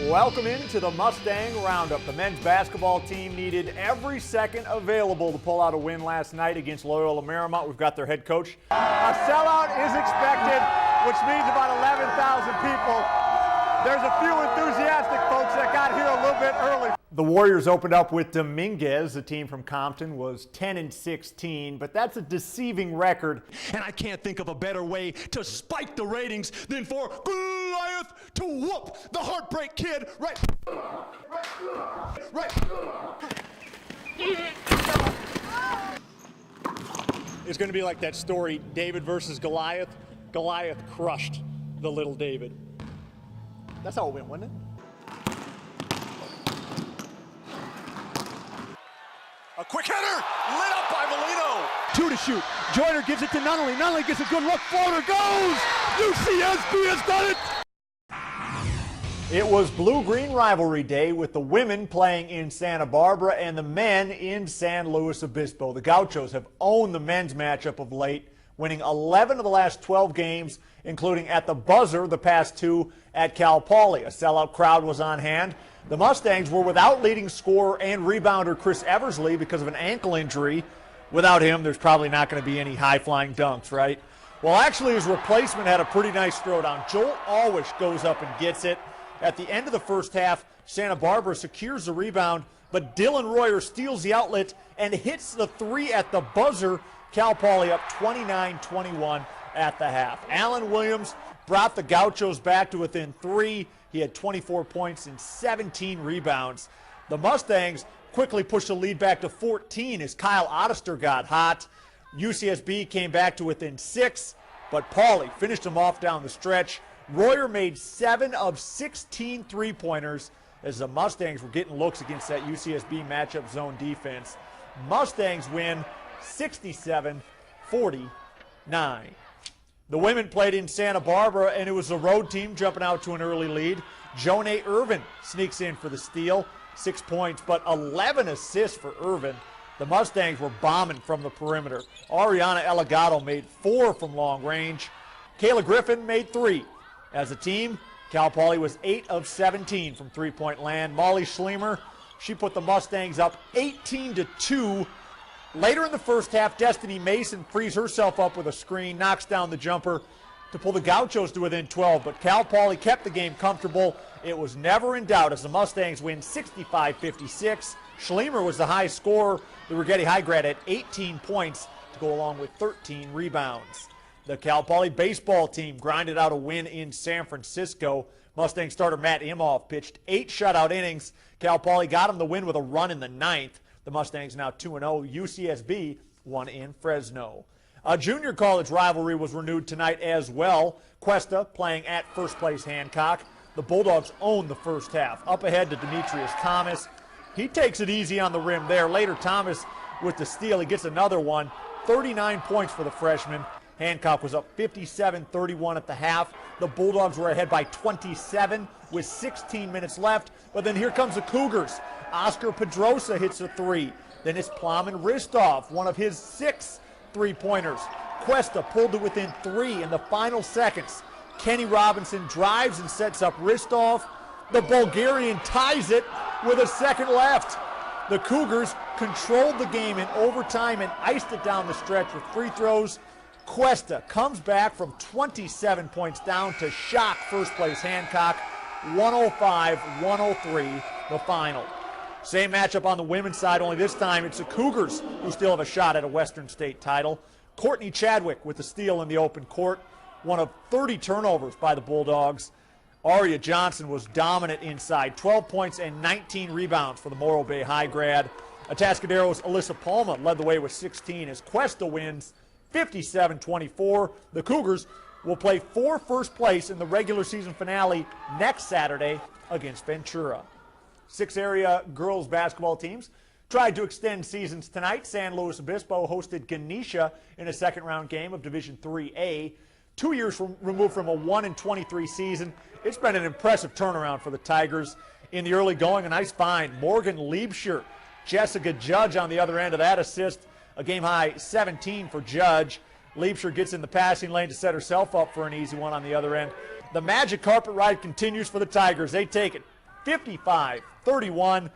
Welcome into the Mustang Roundup. The men's basketball team needed every second available to pull out a win last night against Loyola Marymount. We've got their head coach. A sellout is expected, which means about 11,000 people. There's a few enthusiastic folks that got here a little bit early. The Warriors opened up with Dominguez. The team from Compton was 10-16, but that's a deceiving record. And I can't think of a better way to spike the ratings than for Goliath to whoop the Heartbreak Kid right. It's going to be like that story, David versus Goliath. Goliath crushed the little David. That's how it went, wasn't it? A quick header, lit up by Molino. Two to shoot. Joyner gives it to Nunnally. Nunnally gets a good look. Floater goes. UCSB has done it. It was Blue-Green Rivalry Day with the women playing in Santa Barbara and the men in San Luis Obispo. The Gauchos have owned the men's matchup of late, winning 11 of the last 12 games, including at the buzzer the past two at Cal Poly. A sellout crowd was on hand. The Mustangs were without leading scorer and rebounder Chris Eversley because of an ankle injury. Without him, there's probably not going to be any high-flying dunks, right? Well, actually, his replacement had a pretty nice throwdown. Joel Alwish goes up and gets it. At the end of the first half, Santa Barbara secures the rebound, but Dylan Royer steals the outlet and hits the three at the buzzer. Cal Poly up 29-21 at the half. Alan Williams brought the Gauchos back to within three. He had 24 points and 17 rebounds. The Mustangs quickly pushed the lead back to 14 as Kyle Ottister got hot. UCSB came back to within 6, but Pauley finished them off down the stretch. Royer made 7 of 16 three-pointers as the Mustangs were getting looks against that UCSB matchup zone defense. Mustangs win 67-49. The women played in Santa Barbara, and it was the road team jumping out to an early lead. Jonay Irvin sneaks in for the steal, 6 points, but 11 assists for Irvin. The Mustangs were bombing from the perimeter. Ariana Elagato made 4 from long range. Kayla Griffin made 3. As a team, Cal Poly was 8 of 17 from three-point land. Molly Schlemer, she put the Mustangs up 18-2. Later in the first half, Destiny Mason frees herself up with a screen, knocks down the jumper to pull the Gauchos to within 12, but Cal Poly kept the game comfortable. It was never in doubt as the Mustangs win 65-56. Schlemer was the high scorer. The Rigetti High grad had 18 points to go along with 13 rebounds. The Cal Poly baseball team grinded out a win in San Francisco. Mustang starter Matt Imhoff pitched 8 shutout innings. Cal Poly got him the win with a run in the 9th. The Mustangs now 2-0. UCSB won in Fresno. A junior college rivalry was renewed tonight as well. Cuesta playing at first place Hancock. The Bulldogs own the first half. Up ahead to Demetrius Thomas. He takes it easy on the rim there. Later, Thomas with the steal. He gets another one. 39 points for the freshman. Hancock was up 57-31 at the half. The Bulldogs were ahead by 27 with 16 minutes left. But then here comes the Cougars. Oscar Pedrosa hits a 3. Then it's Plamen Ristov, one of his 6 three-pointers. Cuesta pulled to within 3 in the final seconds. Kenny Robinson drives and sets up Ristov. The Bulgarian ties it with a second left. The Cougars controlled the game in overtime and iced it down the stretch with free throws. Cuesta comes back from 27 points down to shock first place Hancock. 105-103 the final. Same matchup on the women's side, only this time it's the Cougars who still have a shot at a Western State title. Courtney Chadwick with the steal in the open court. One of 30 turnovers by the Bulldogs. Aria Johnson was dominant inside. 12 points and 19 rebounds for the Morro Bay High grad. Atascadero's Alyssa Palma led the way with 16 as Cuesta wins 57-24. The Cougars will play for first place in the regular season finale next Saturday against Ventura. 6 area girls basketball teams tried to extend seasons tonight. San Luis Obispo hosted Ganesha in a second-round game of Division IIIA. 2 years removed from a 1-23 season, it's been an impressive turnaround for the Tigers. In the early going, a nice find. Morgan Liebscher, Jessica Judge on the other end of that assist. A game-high 17 for Judge. Liebscher gets in the passing lane to set herself up for an easy one on the other end. The magic carpet ride continues for the Tigers. They take it 55-31.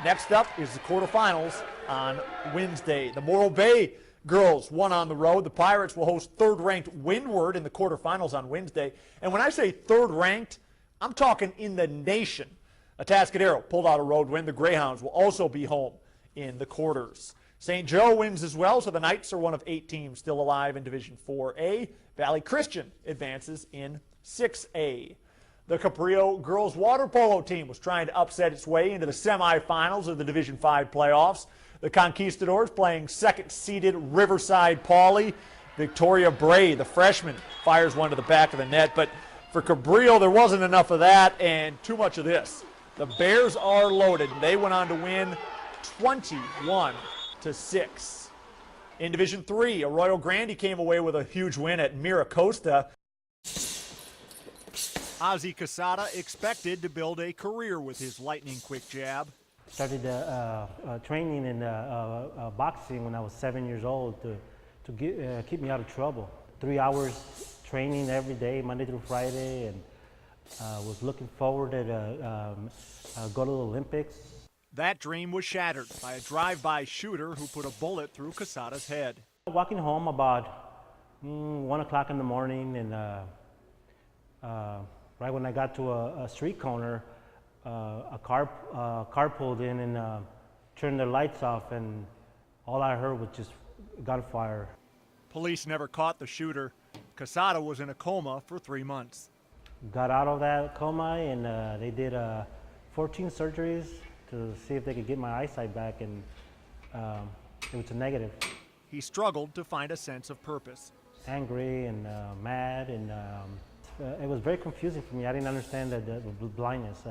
Next up is the quarterfinals on Wednesday. The Morro Bay girls won on the road. The Pirates will host third-ranked Windward in the quarterfinals on Wednesday. And when I say third-ranked, I'm talking in the nation. Atascadero pulled out a road win. The Greyhounds will also be home in the quarters. St. Joe wins as well, so the Knights are one of 8 teams still alive in Division 4A. Valley Christian advances in 6A. The Caprio girls water polo team was trying to upset its way into the semifinals of the Division 5 playoffs. The Conquistadors playing second-seeded Riverside Pauley. Victoria Bray, the freshman, fires one to the back of the net. But for Cabrillo, there wasn't enough of that and too much of this. The Bears are loaded. They went on to win 21-6. In Division 3, Arroyo Grande came away with a huge win at Miracosta. Ozzy Quesada expected to build a career with his lightning quick jab. Started training in boxing when I was 7 years old to keep me out of trouble. 3 hours training every day, Monday through Friday, and was looking forward to go to the Olympics. That dream was shattered by a drive-by shooter who put a bullet through Quesada's head. Walking home about 1 o'clock in the morning, and right when I got to a street corner, a car pulled in and turned their lights off, and all I heard was just gunfire. Police never caught the shooter. Quesada was in a coma for 3 months. Got out of that coma, and they did 14 surgeries to see if they could get my eyesight back, and it was a negative. He struggled to find a sense of purpose. Angry and mad, and it was very confusing for me. I didn't understand the blindness.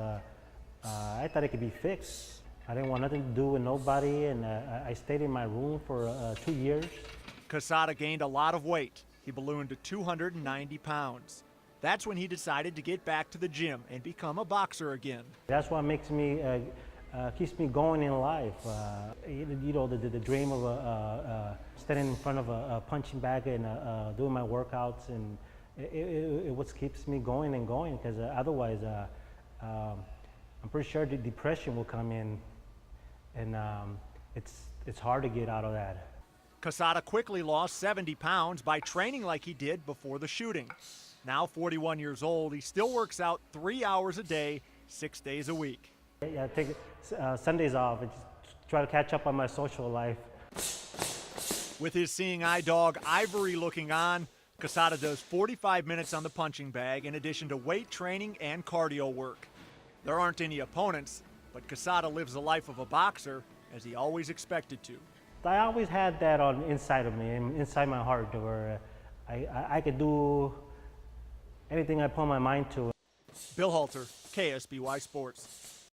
I thought it could be fixed. I didn't want nothing to do with nobody, and I stayed in my room for 2 years. Quesada gained a lot of weight. He ballooned to 290 pounds. That's when he decided to get back to the gym and become a boxer again. That's what makes me, keeps me going in life. You know, the dream of standing in front of a punching bag and doing my workouts, and it what keeps me going and going, because otherwise I'm pretty sure the depression will come in, and it's hard to get out of that. Quesada quickly lost 70 pounds by training like he did before the shooting. Now 41 years old, he still works out 3 hours a day, 6 days a week. Yeah, I take Sundays off and just try to catch up on my social life. With his seeing eye dog Ivory looking on, Quesada does 45 minutes on the punching bag in addition to weight training and cardio work. There aren't any opponents, but Quesada lives the life of a boxer as he always expected to. I always had that on inside of me, inside my heart, where I could do anything I put my mind to. Bill Halter, KSBY Sports.